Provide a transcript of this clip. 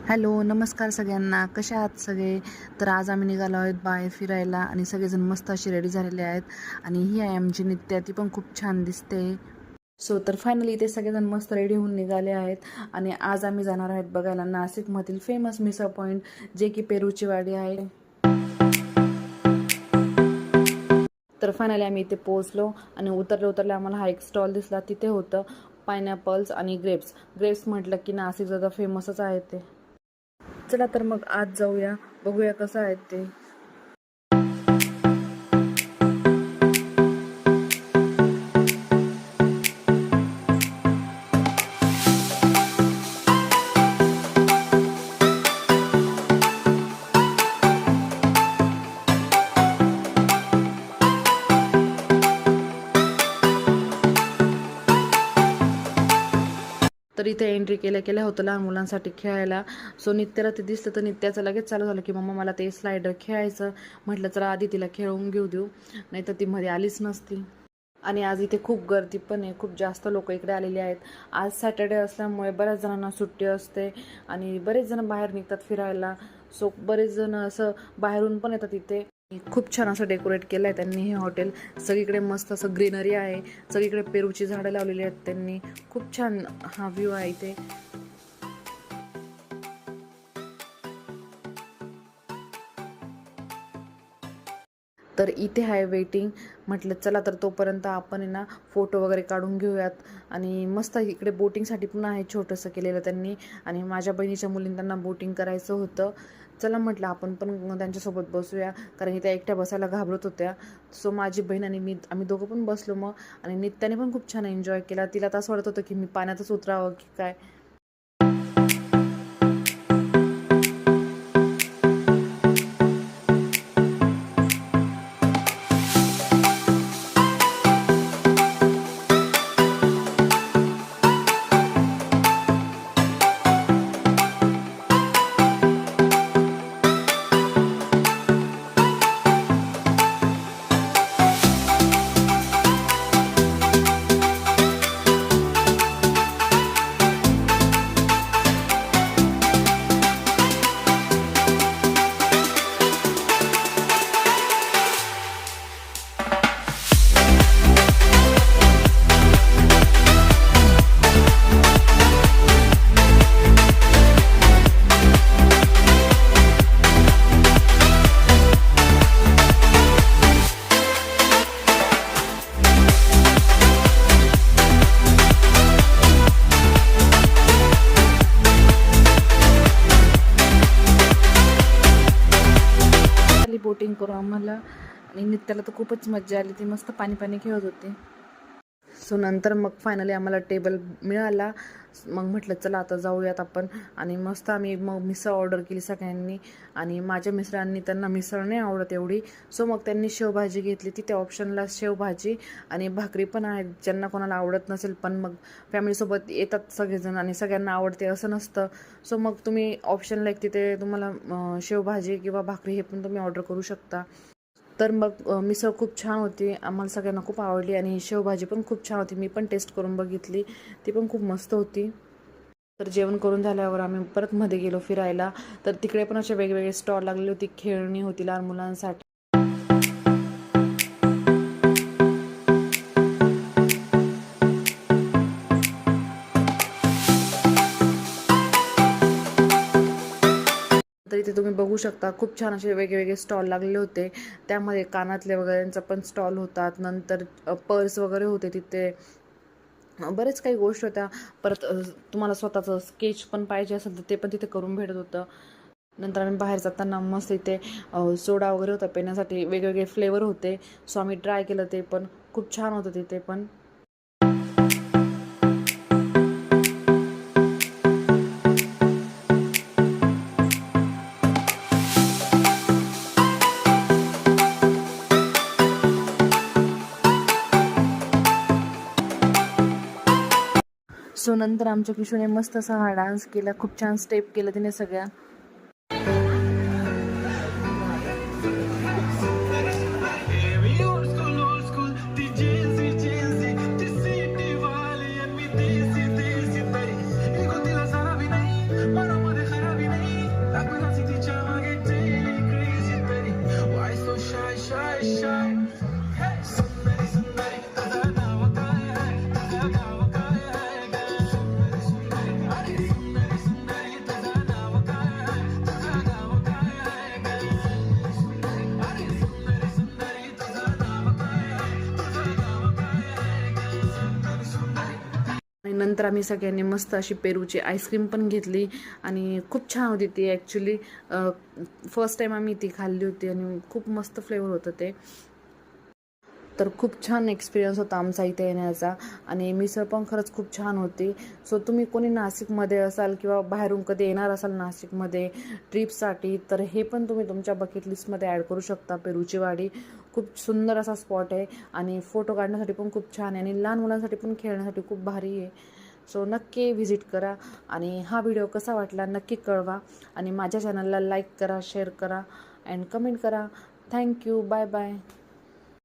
Hello, नमस्कार सगळ्यांना. कशा आहात सगळे? तर आज आम्ही निघालो आहोत बाहेर फिरायला आणि सगळेजण मस्त अशी रेडी झालेले आहेत. आणि ही आहे आमची नित्या, ती पण खूप छान दिसते. तर फायनली ते सगळेजण मस्त रेडी होऊन निघाले आहेत. आणि आज आम्ही जाणार आहेत बघायला नाशिकमधील फेमस मिसळ पॉईंट, जे की पेरूची वाडी आहे. तर फायनली आम्ही इथे पोहोचलो आणि उतरल्या आम्हाला हा एक स्टॉल दिसला. तिथे होतं पायनॅपल्स आणि ग्रेप्स म्हटलं की नाशिकचं तर फेमसच आहे ते. चला तर मग आज जाऊया, बघूया कसं आहे ते. तर इथे एंट्री केल्या होतं लहान मुलांसाठी खेळायला. नित्याला ते दिसलं तर नित्याचं लगेच चालू झालं की मम्मा मला ते स्लायडर खेळायचं. म्हटलं चला आधी तिला खेळवून घेऊ नाही तर ती मध्ये आलीच नसती. आणि आज इथे खूप गर्दी पण आहे, खूप जास्त लोक इकडे आलेली आहेत. आज सॅटर्डे असल्यामुळे बऱ्याच जणांना सुट्टी असते आणि बरेच जण बाहेर निघतात फिरायला. बरेच जण असं बाहेरून पण येतात इथे. खूप छान असं डेकोरेट केलं आहे त्यांनी हे हॉटेल. सगळीकडे मस्त असं ग्रीनरी आहे, सगळीकडे पेरूची झाडं लावलेली आहेत त्यांनी. खूप छान हा व्ह्यू आहे इथे. तर इथे आहे वेटिंग. म्हटलं चला तर तोपर्यंत आपण आहे ना फोटो वगैरे काढून घेऊयात. आणि मस्त इकडे बोटिंगसाठी पण आहे छोटंसं केलेलं त्यांनी. आणि माझ्या बहिणीच्या मुलींना त्यांना बोटिंग करायचं होतं. चला म्हटलं आपण पण त्यांच्यासोबत बसूया, कारण की त्या एकट्या बसायला घाबरत होत्या. माझी बहीण आणि आम्ही दोघं पण बसलो मग. आणि नित्याने पण खूप छान एन्जॉय केला. तिला तर असं वाटत होतं की मी पाण्यातच उतरावं की काय. बोटिंग करू आम्हाला. आणि नित्याला तर खूपच मजा आली, ती मस्त पाणी खेळत होती. नंतर मग फायनली आम्हाला टेबल मिळाला. मग म्हटलं चला आता जाऊयात आपण. आणि मस्त आम्ही मग मिसळ ऑर्डर केली सगळ्यांनी. आणि माझ्या मिस्टरांनी, त्यांना मिसळ नाही आवडत एवढी, मग त्यांनी शेवभाजी घेतली. तिथे ऑप्शनला शेवभाजी आणि भाकरी पण आहे, ज्यांना कोणाला आवडत नसेल. पण मग फॅमिलीसोबत येतात सगळेजण आणि सगळ्यांना आवडते असं नसतं. मग तुम्ही ऑप्शनला एक तिथे तुम्हाला शेवभाजी किंवा भाकरी हे पण तुम्ही ऑर्डर करू शकता. तर मग मिसळ खूप छान होती, आम्हाला सगळ्यांना खूप आवडली. आणि शेवभाजी पण खूप छान होती, मी पण टेस्ट करून बघितली, ती पण खूप मस्त होती. तर जेवण करून झाल्यावर आम्ही परत मध्ये गेलो फिरायला. तर तिकडे पण असे वेगवेगळे स्टॉल लागलेली होती, खेळणी होती लहान मुलांसाठी. तर इथे तुम्ही बघू शकता खूप छान असे वेगवेगळे स्टॉल लागलेले होते. त्यामध्ये कानातले वगैरेंचा पण स्टॉल होतात. नंतर पर्स वगैरे होते तिथे, बरेच काही गोष्टी होत्या. परत तुम्हाला स्वतःचं स्केच पण पाहिजे असेल तर ते पण तिथे करून भेटत होतं. नंतर आम्ही बाहेर जाताना मस्त इथे सोडा वगैरे होता पिण्यासाठी, वेगवेगळे फ्लेवर होते. आम्ही ट्राय केलं, ते पण खूप छान होतं तिथे पण. नंतर आमच्या किशोरने मस्त असा हा डान्स केला, खूप छान स्टेप केलं तिने सगळ्या. त्यानंतर आम्ही सगळ्यांनी मस्त अशी पेरूची आईस्क्रीम पण घेतली आणि खूप छान होती ती. ॲक्च्युली फर्स्ट टाईम आम्ही ती खाल्ली होती आणि खूप मस्त फ्लेवर होतं ते. तर खूप छान एक्सपिरियन्स होता आमचा इथे येण्याचा आणि मिसळ पण खरंच खूप छान होती. सो तुम्ही कोणी नाशिकमध्ये असाल किंवा बाहेरून कधी येणार असाल नाशिकमध्ये ट्रिपसाठी, तर हे पण तुम्ही तुमच्या बकेट लिस्टमध्ये ॲड करू शकता. पेरूची वाडी खूप सुंदर असा स्पॉट आहे आणि फोटो काढण्यासाठी पण खूप छान आहे आणि लहान मुलांसाठी पण खेळण्यासाठी खूप भारी आहे. सो नक्की व्हिजिट करा आणि हा व्हिडिओ कसा वाटला नक्की कळवा आणि माझ्या चॅनलला लाईक करा, शेअर करा अँड कमेंट करा. थँक्यू. Bye bye.